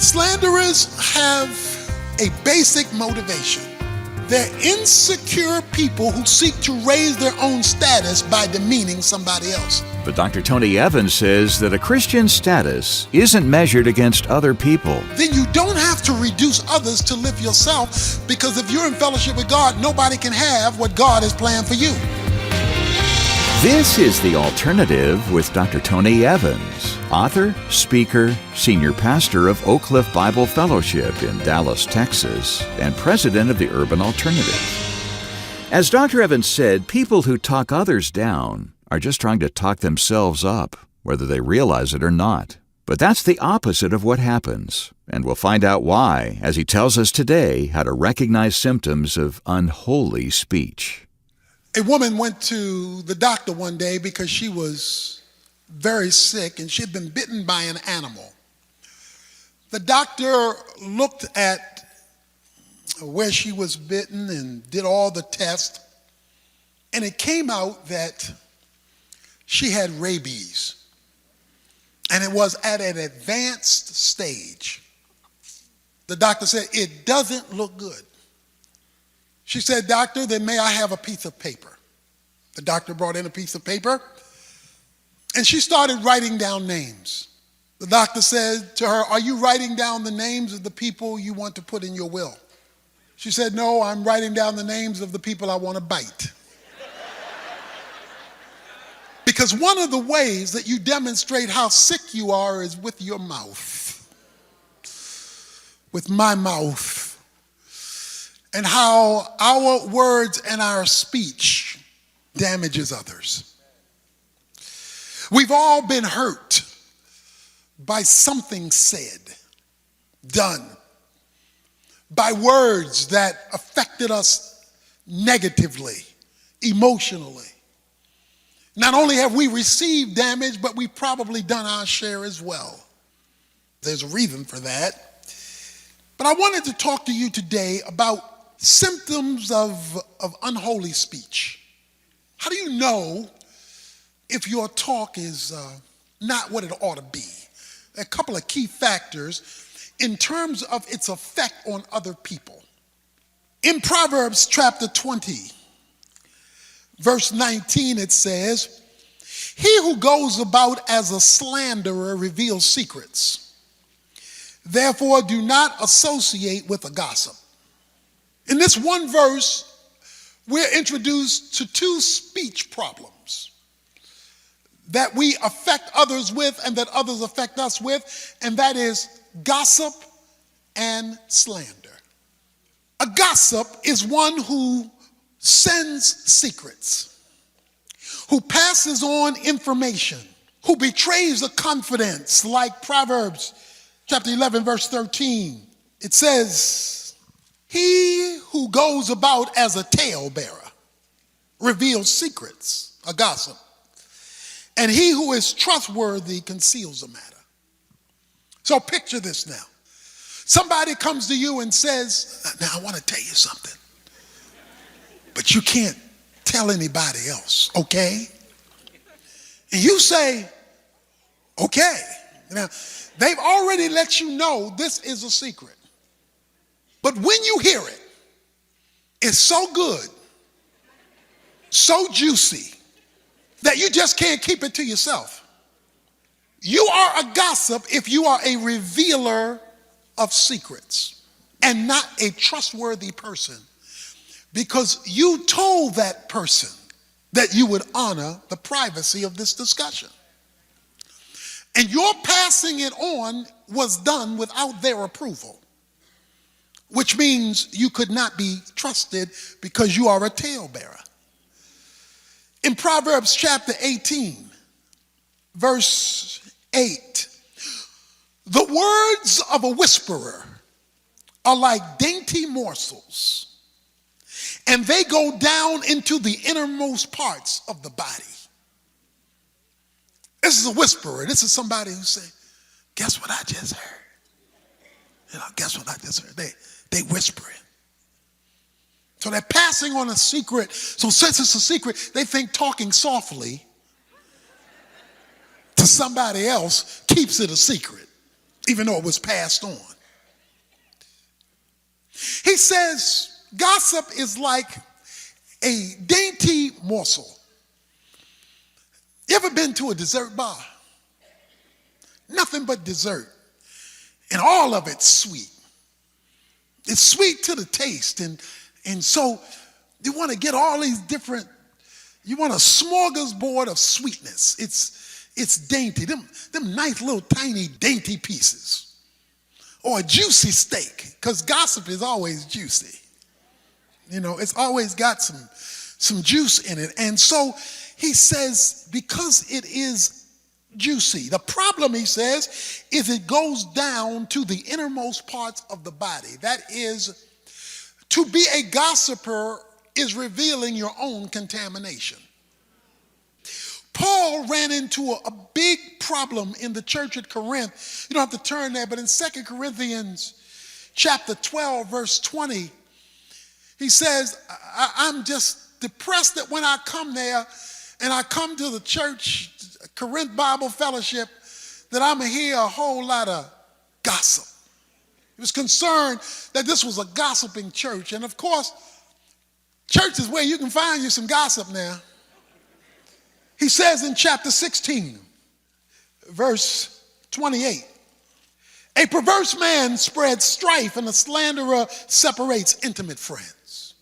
Slanderers have a basic motivation. They're insecure people who seek to raise their own status by demeaning somebody else. But Dr. Tony Evans says that a Christian's status isn't measured against other people. Then you don't have to reduce others to lift yourself, because if you're in fellowship with God, nobody can have what God has planned for you. This is The Alternative with Dr. Tony Evans, author, speaker, senior pastor of Oak Cliff Bible Fellowship in Dallas, Texas, and president of the Urban Alternative. As Dr. Evans said, people who talk others down are just trying to talk themselves up, whether they realize it or not. But that's the opposite of what happens, and we'll find out why as he tells us today how to recognize symptoms of unholy speech. A woman went to the doctor one day because she was very sick and she had been bitten by an animal. The doctor looked at where she was bitten and did all the tests, and it came out that she had rabies, and it was at an advanced stage. The doctor said, "It doesn't look good." She said, "Doctor, then may I have a piece of paper?" The doctor brought in a piece of paper, and she started writing down names. The doctor said to her, "Are you writing down the names of the people you want to put in your will?" She said, "No, I'm writing down the names of the people I want to bite." Because one of the ways that you demonstrate how sick you are is with your mouth, with my mouth. And how our words and our speech damages others. We've all been hurt by something said, done, by words that affected us negatively, emotionally. Not only have we received damage, but we've probably done our share as well. There's a reason for that. But I wanted to talk to you today about symptoms of unholy speech. How do you know if your talk is not what it ought to be? A couple of key factors in terms of its effect on other people. In Proverbs chapter 20, verse 19, it says, "He who goes about as a slanderer reveals secrets. Therefore, do not associate with a gossip." In this one verse, we're introduced to two speech problems that we affect others with and that others affect us with, and that is gossip and slander. A gossip is one who sends secrets, who passes on information, who betrays a confidence, like Proverbs chapter 11, verse 13. It says, "He who goes about as a talebearer reveals secrets," a gossip, "and he who is trustworthy conceals a matter." So picture this now. Somebody comes to you and says, "Now I want to tell you something, but you can't tell anybody else, okay?" And you say, "Okay." Now, they've already let you know this is a secret. But when you hear it, it's so good, so juicy, that you just can't keep it to yourself. You are a gossip if you are a revealer of secrets and not a trustworthy person, because you told that person that you would honor the privacy of this discussion. And your passing it on was done without their approval, which means you could not be trusted because you are a talebearer. In Proverbs chapter 18, verse 8, "The words of a whisperer are like dainty morsels, and they go down into the innermost parts of the body." This is a whisperer. This is somebody who say, "Guess what I just heard? Guess what I just heard?" They whispering. So they're passing on a secret. So since it's a secret, they think talking softly to somebody else keeps it a secret. even though it was passed on. He says gossip is like a dainty morsel. You ever been to a dessert bar? Nothing but dessert. And all of it's sweet. It's sweet to the taste. And so you want to get all these different, you want a smorgasbord of sweetness. It's dainty. Them nice little tiny dainty pieces. Or a juicy steak, because gossip is always juicy. You know, it's always got some juice in it. And so he says, because it is juicy, the problem, he says, is it goes down to the innermost parts of the body. That is, to be a gossiper is revealing your own contamination. Paul ran into a big problem in the church at Corinth. You don't have to turn there, but in 2 Corinthians chapter 12, verse 20, he says, I'm just depressed that when I come there and I come to the church, Corinth Bible Fellowship, that I'm going to hear a whole lot of gossip. He was concerned that this was a gossiping church. And of course, church is where you can find you some gossip now. He says in chapter 16, verse 28, a perverse man spreads strife and a slanderer separates intimate friends.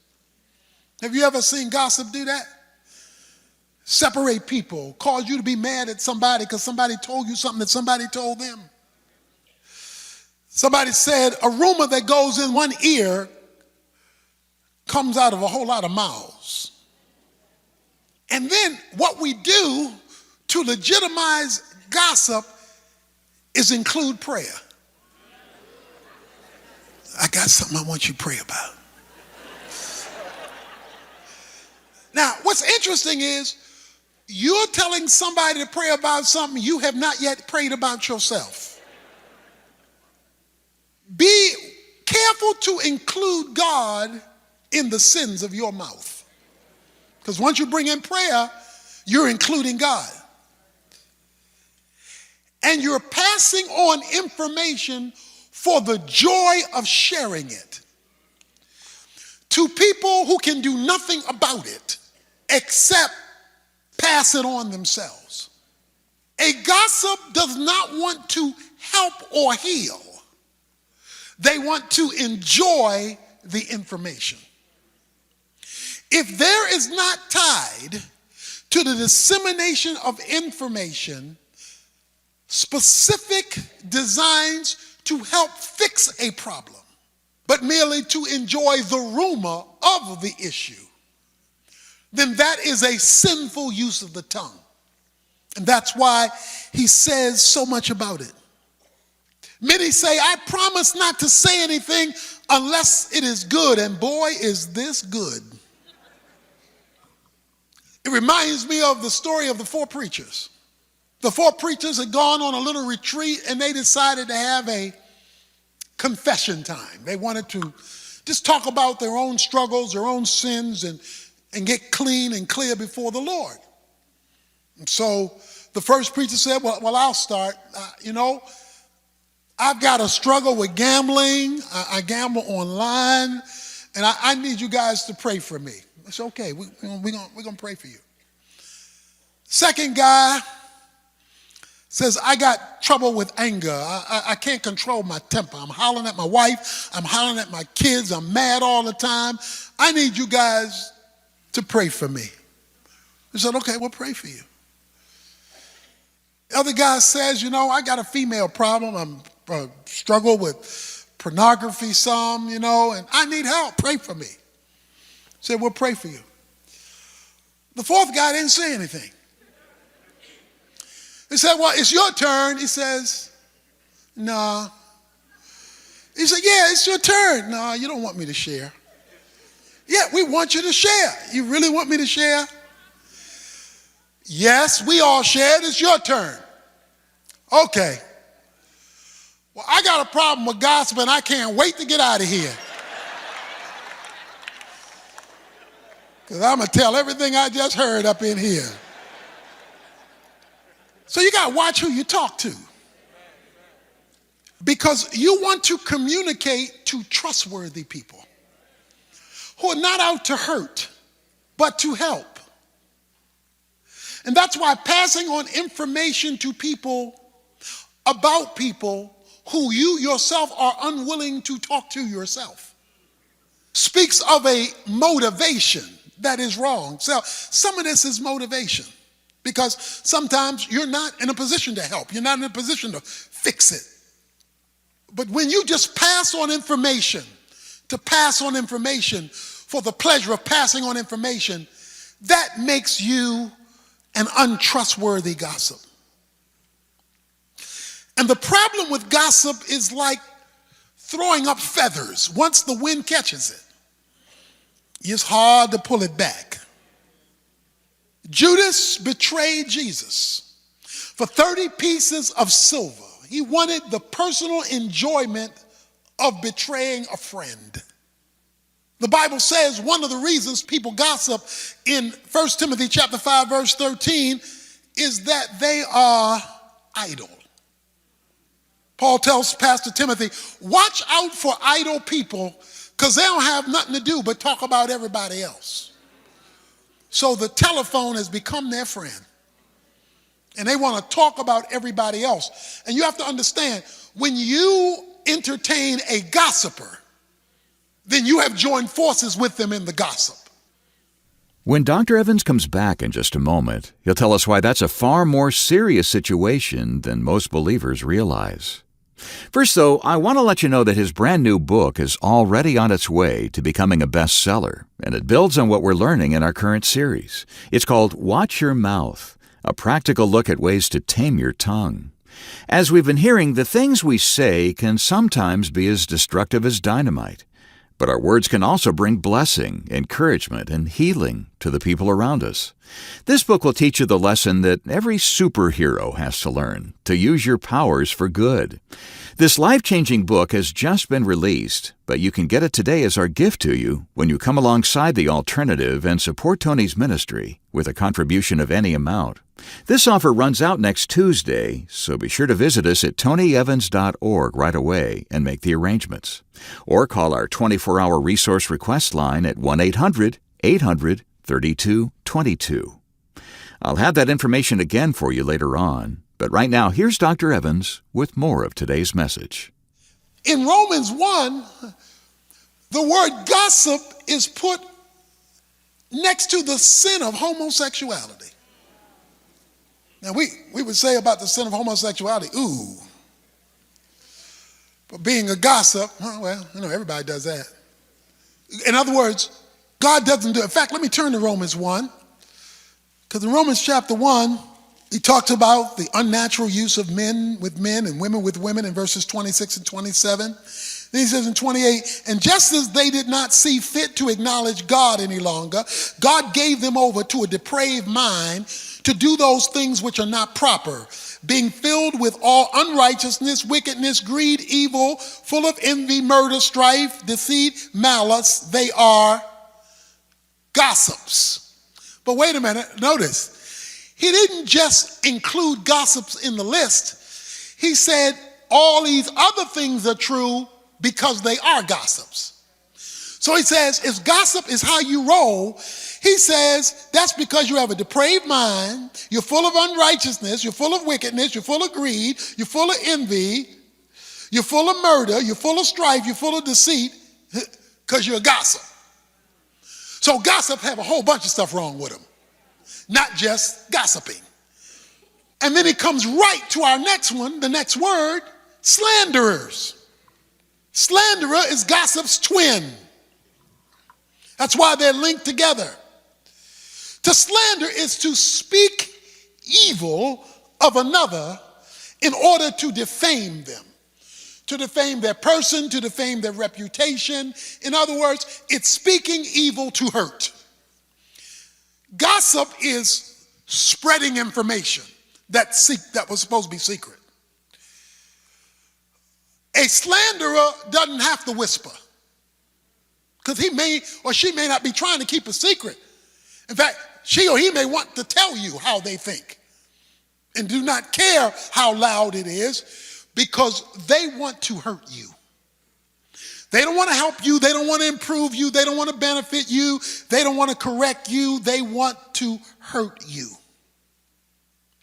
Have you ever seen gossip do that? Separate people, cause you to be mad at somebody because somebody told you something that somebody told them. Somebody said a rumor that goes in one ear comes out of a whole lot of mouths. And then what we do to legitimize gossip is include prayer. I got something I want you to pray about. Now, what's interesting is you're telling somebody to pray about something you have not yet prayed about yourself. Be careful to include God in the sins of your mouth. Because once you bring in prayer, you're including God. And you're passing on information for the joy of sharing it to people who can do nothing about it except pass it on themselves. A gossip does not want to help or heal. They want to enjoy the information. If there is not tied to the dissemination of information, specific designs to help fix a problem, but merely to enjoy the rumor of the issue, then that is a sinful use of the tongue. And that's why he says so much about it. Many say, I promise not to say anything unless it is good. And boy, is this good. It reminds me of the story of the four preachers. The four preachers had gone on a little retreat and they decided to have a confession time. They wanted to just talk about their own struggles, their own sins, and get clean and clear before the Lord. And so the first preacher said, well, I'll start. I've got a struggle with gambling. I gamble online, and I need you guys to pray for me. It's okay. We're going to pray for you. Second guy says, I got trouble with anger. I can't control my temper. I'm hollering at my wife. I'm hollering at my kids. I'm mad all the time. I need you guys to pray for me. He said, okay, we'll pray for you. The other guy says, I got a female problem. I'm struggle with pornography some, and I need help. Pray for me. He said, we'll pray for you. The fourth guy didn't say anything. He said, well, it's your turn. He says, nah. He said, yeah, it's your turn. No, you don't want me to share. Yeah, we want you to share. You really want me to share? Yes, we all shared. It's your turn. Okay. Well, I got a problem with gossip and I can't wait to get out of here. Because I'm going to tell everything I just heard up in here. So you got to watch who you talk to. Because you want to communicate to trustworthy people who are not out to hurt, but to help. And that's why passing on information to people about people who you yourself are unwilling to talk to yourself speaks of a motivation that is wrong. So some of this is motivation because sometimes you're not in a position to help. You're not in a position to fix it. But when you just pass on information, to pass on information for the pleasure of passing on information, that makes you an untrustworthy gossip. And the problem with gossip is like throwing up feathers. Once the wind catches it, it's hard to pull it back. Judas betrayed Jesus for 30 pieces of silver. He wanted the personal enjoyment of betraying a friend. The Bible says one of the reasons people gossip in 1 Timothy chapter 5, verse 13 is that they are idle. Paul tells Pastor Timothy, watch out for idle people because they don't have nothing to do but talk about everybody else. So the telephone has become their friend. And they want to talk about everybody else. And you have to understand, when you entertain a gossiper, then you have joined forces with them in the gossip. When Dr. Evans comes back in just a moment, he'll tell us why that's a far more serious situation than most believers realize. First, though, I want to let you know that his brand new book is already on its way to becoming a bestseller, and it builds on what we're learning in our current series. It's called Watch Your Mouth, a practical look at ways to tame your tongue. As we've been hearing, the things we say can sometimes be as destructive as dynamite. But our words can also bring blessing, encouragement, and healing to the people around us. This book will teach you the lesson that every superhero has to learn, to use your powers for good. This life-changing book has just been released, but you can get it today as our gift to you when you come alongside The Alternative and support Tony's ministry with a contribution of any amount. This offer runs out next Tuesday, so be sure to visit us at tonyevans.org right away and make the arrangements. Or call our 24-hour resource request line at 1-800-800-3222. I'll have that information again for you later on, but right now here's Dr. Evans with more of today's message. In Romans 1, the word gossip is put next to the sin of homosexuality. Now, we would say about the sin of homosexuality, ooh. But being a gossip, well, everybody does that. In other words, God doesn't do it. In fact, let me turn to Romans 1. Because in Romans chapter 1, he talks about the unnatural use of men with men and women with women in verses 26 and 27. Then he says in 28, and just as they did not see fit to acknowledge God any longer, God gave them over to a depraved mind to do those things which are not proper, being filled with all unrighteousness, wickedness, greed, evil, full of envy, murder, strife, deceit, malice. They are gossips. But wait a minute, notice, he didn't just include gossips in the list. He said all these other things are true because they are gossips. So he says, if gossip is how you roll, he says that's because you have a depraved mind, you're full of unrighteousness, you're full of wickedness, you're full of greed, you're full of envy, you're full of murder, you're full of strife, you're full of deceit, because you're a gossip. So gossip have a whole bunch of stuff wrong with them, not just gossiping. And then it comes right to our next one, the next word, slanderers. Slanderer is gossip's twin. That's why they're linked together. To slander is to speak evil of another in order to defame them, to defame their person, to defame their reputation. In other words, it's speaking evil to hurt. Gossip is spreading information that was supposed to be secret. A slanderer doesn't have to whisper because he may or she may not be trying to keep a secret. In fact, she or he may want to tell you how they think and do not care how loud it is. because they want to hurt you. They don't want to help you. They don't want to improve you. They don't want to benefit you. They don't want to correct you. They want to hurt you.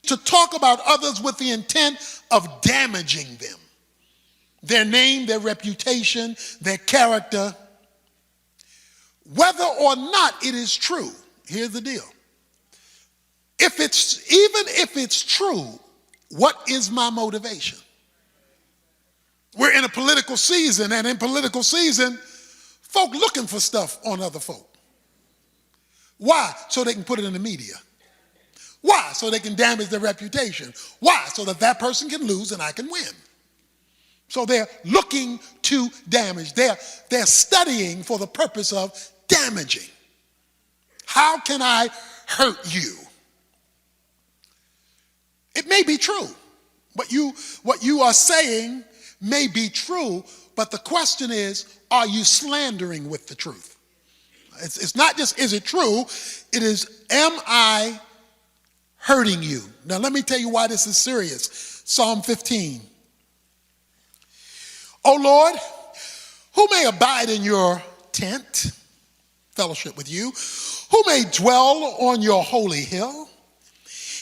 To talk about others with the intent of damaging them. Their name, their reputation, their character. Whether or not it is true, here's the deal. Even if it's true, what is my motivation? We're in a political season, and in political season, folk looking for stuff on other folk. Why? So they can put it in the media. Why? So they can damage their reputation. Why? So that that person can lose and I can win. So they're looking to damage. They're studying for the purpose of damaging. How can I hurt you? It may be true. What you are saying may be true, but the question is, are you slandering with the truth? It's not just, is it true? It is, am I hurting you? Now let me tell you why this is serious. Psalm 15. O Lord, who may abide in your tent, fellowship with you, who may dwell on your holy hill?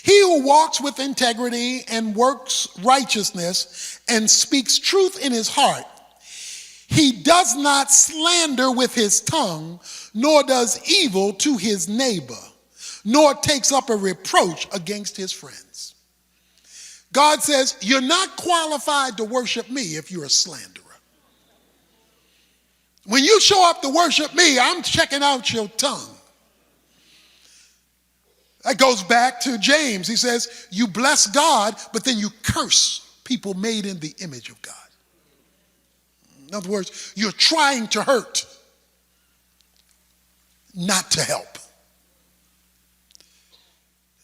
He who walks with integrity and works righteousness and speaks truth in his heart. He does not slander with his tongue, nor does evil to his neighbor, nor takes up a reproach against his friends. God says, you're not qualified to worship me if you're a slanderer. When you show up to worship me, I'm checking out your tongue. That goes back to James. He says, you bless God, but then you curse people made in the image of God. In other words, you're trying to hurt, not to help.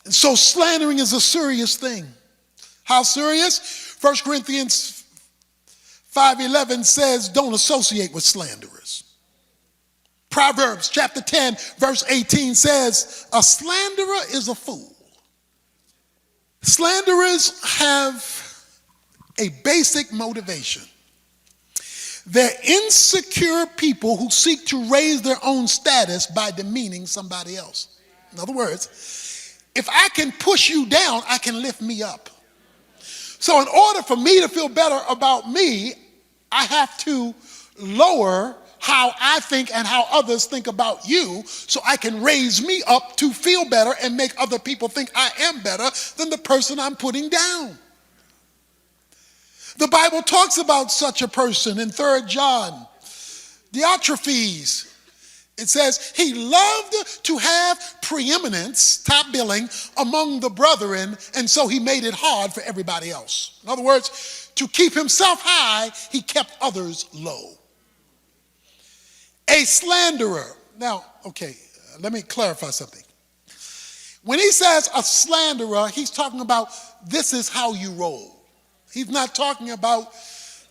And so slandering is a serious thing. How serious? 1 Corinthians 5:11 says, don't associate with slanderers. Proverbs chapter 10, verse 18 says, a slanderer is a fool. Slanderers have a basic motivation. They're insecure people who seek to raise their own status by demeaning somebody else. In other words, if I can push you down, I can lift me up. So in order for me to feel better about me, I have to lower how I think and how others think about you so I can raise me up to feel better and make other people think I am better than the person I'm putting down. The Bible talks about such a person in 3 John. Diotrephes. It says, he loved to have preeminence, top billing, among the brethren, and so he made it hard for everybody else. In other words, to keep himself high, he kept others low. A slanderer. Now, okay, let me clarify something. When he says a slanderer, he's talking about this is how you roll. He's not talking about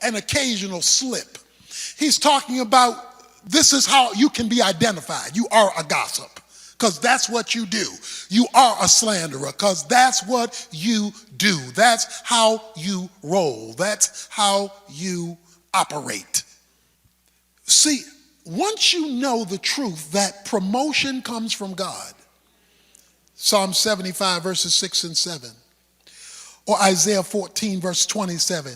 an occasional slip. He's talking about this is how you can be identified. You are a gossip because that's what you do. You are a slanderer because that's what you do. That's how you roll. That's how you operate. See, once you know the truth that promotion comes from God, Psalm 75 verses 6 and 7, or Isaiah 14 verse 27,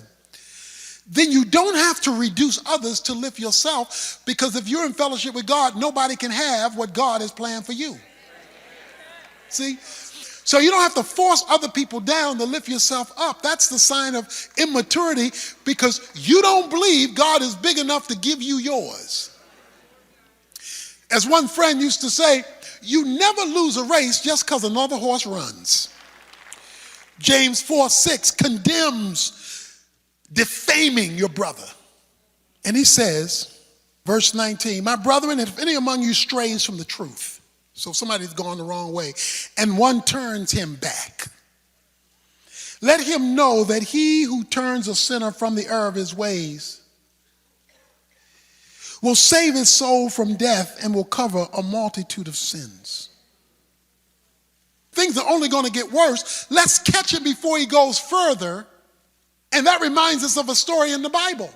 then you don't have to reduce others to lift yourself, because if you're in fellowship with God, nobody can have what God has planned for you. See? So you don't have to force other people down to lift yourself up. That's the sign of immaturity, because you don't believe God is big enough to give you yours. As one friend used to say, you never lose a race just because another horse runs. James 4:6 condemns defaming your brother. And he says, verse 19, my brethren, if any among you strays from the truth, so somebody's gone the wrong way, and one turns him back, let him know that he who turns a sinner from the error of his ways will save his soul from death and will cover a multitude of sins. Things are only going to get worse. Let's catch him before he goes further And that reminds us of a story in the Bible.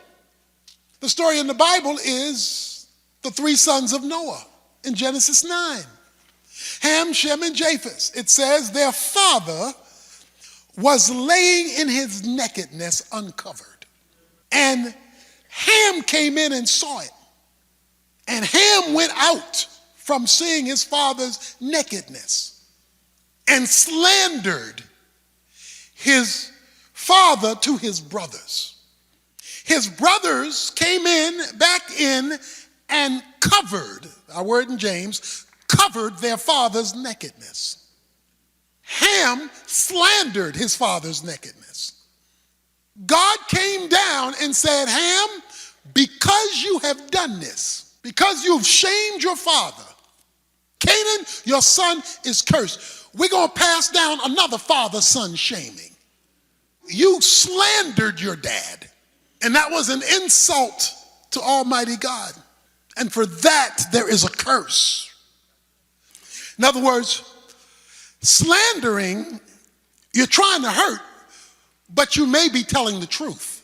The story in the Bible is the three sons of Noah in Genesis 9. Ham, Shem, and Japheth. It says their father was laying in his nakedness uncovered. And Ham came in and saw it. And Ham went out from seeing his father's nakedness and slandered his father to his brothers. His brothers came back in and covered, our word in James, covered their father's nakedness. Ham slandered his father's nakedness. God came down and said, Ham, because you have done this, because you've shamed your father, Canaan, your son is cursed. We're going to pass down another father-son shaming. You slandered your dad, and that was an insult to Almighty God. And for that, there is a curse. In other words, slandering, you're trying to hurt, but you may be telling the truth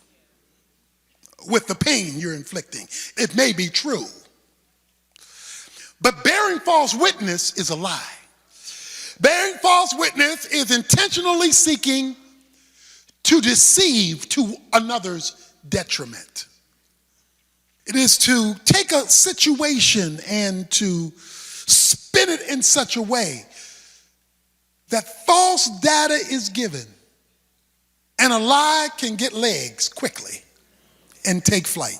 with the pain you're inflicting. It may be true. But bearing false witness is a lie. Bearing false witness is intentionally seeking to deceive to another's detriment. It is to take a situation and to spin it in such a way that false data is given and a lie can get legs quickly and take flight.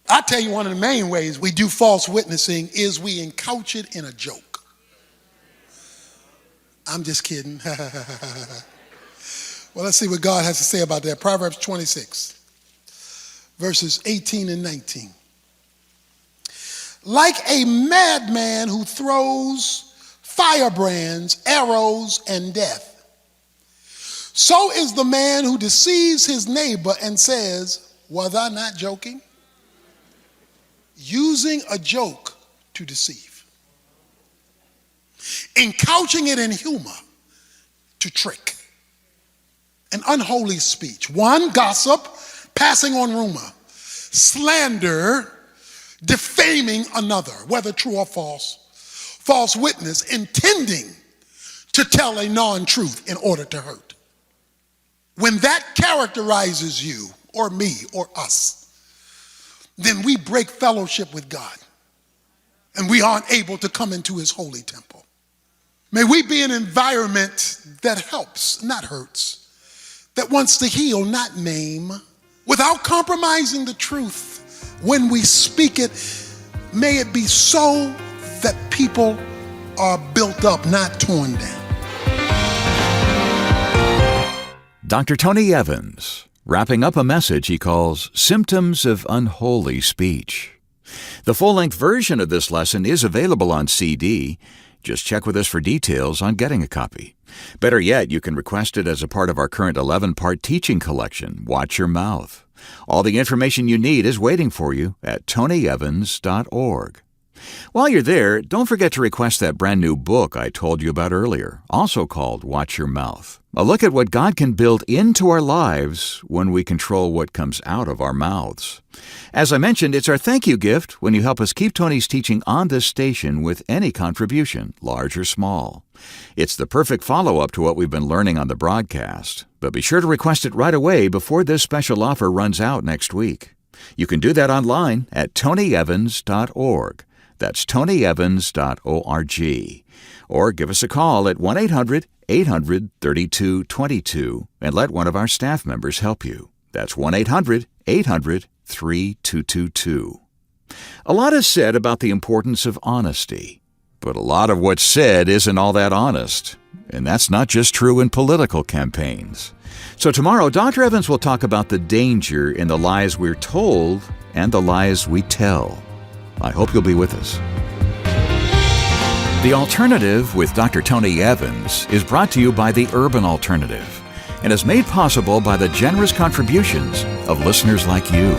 I'll tell you one of the main ways we do false witnessing is we encouch it in a joke. I'm just kidding. Well, let's see what God has to say about that. Proverbs 26, verses 18 and 19. Like a madman who throws firebrands, arrows, and death, so is the man who deceives his neighbor and says, was I not joking? Using a joke to deceive. Encouching it in humor to trick. An unholy speech. One, gossip, passing on rumor. Slander, defaming another, whether true or false. False witness, intending to tell a non-truth in order to hurt. When that characterizes you or me or us, then we break fellowship with God and we aren't able to come into his holy temple. May we be an environment that helps, not hurts, that wants to heal, not maim, without compromising the truth. When we speak it, may it be so that people are built up, not torn down. Dr. Tony Evans, wrapping up a message he calls Symptoms of Unholy Speech. The full-length version of this lesson is available on CD. Just check with us for details on getting a copy. Better yet, you can request it as a part of our current 11-part teaching collection, Watch Your Mouth. All the information you need is waiting for you at tonyevans.org. While you're there, don't forget to request that brand new book I told you about earlier, also called Watch Your Mouth. A look at what God can build into our lives when we control what comes out of our mouths. As I mentioned, it's our thank you gift when you help us keep Tony's teaching on this station with any contribution, large or small. It's the perfect follow-up to what we've been learning on the broadcast, but be sure to request it right away before this special offer runs out next week. You can do that online at tonyevans.org. That's tonyevans.org. Or give us a call at 1-800-800-3222 and let one of our staff members help you. That's 1-800-800-3222. A lot is said about the importance of honesty, but a lot of what's said isn't all that honest. And that's not just true in political campaigns. So tomorrow, Dr. Evans will talk about the danger in the lies we're told and the lies we tell. I hope you'll be with us. The Alternative with Dr. Tony Evans is brought to you by the Urban Alternative and is made possible by the generous contributions of listeners like you.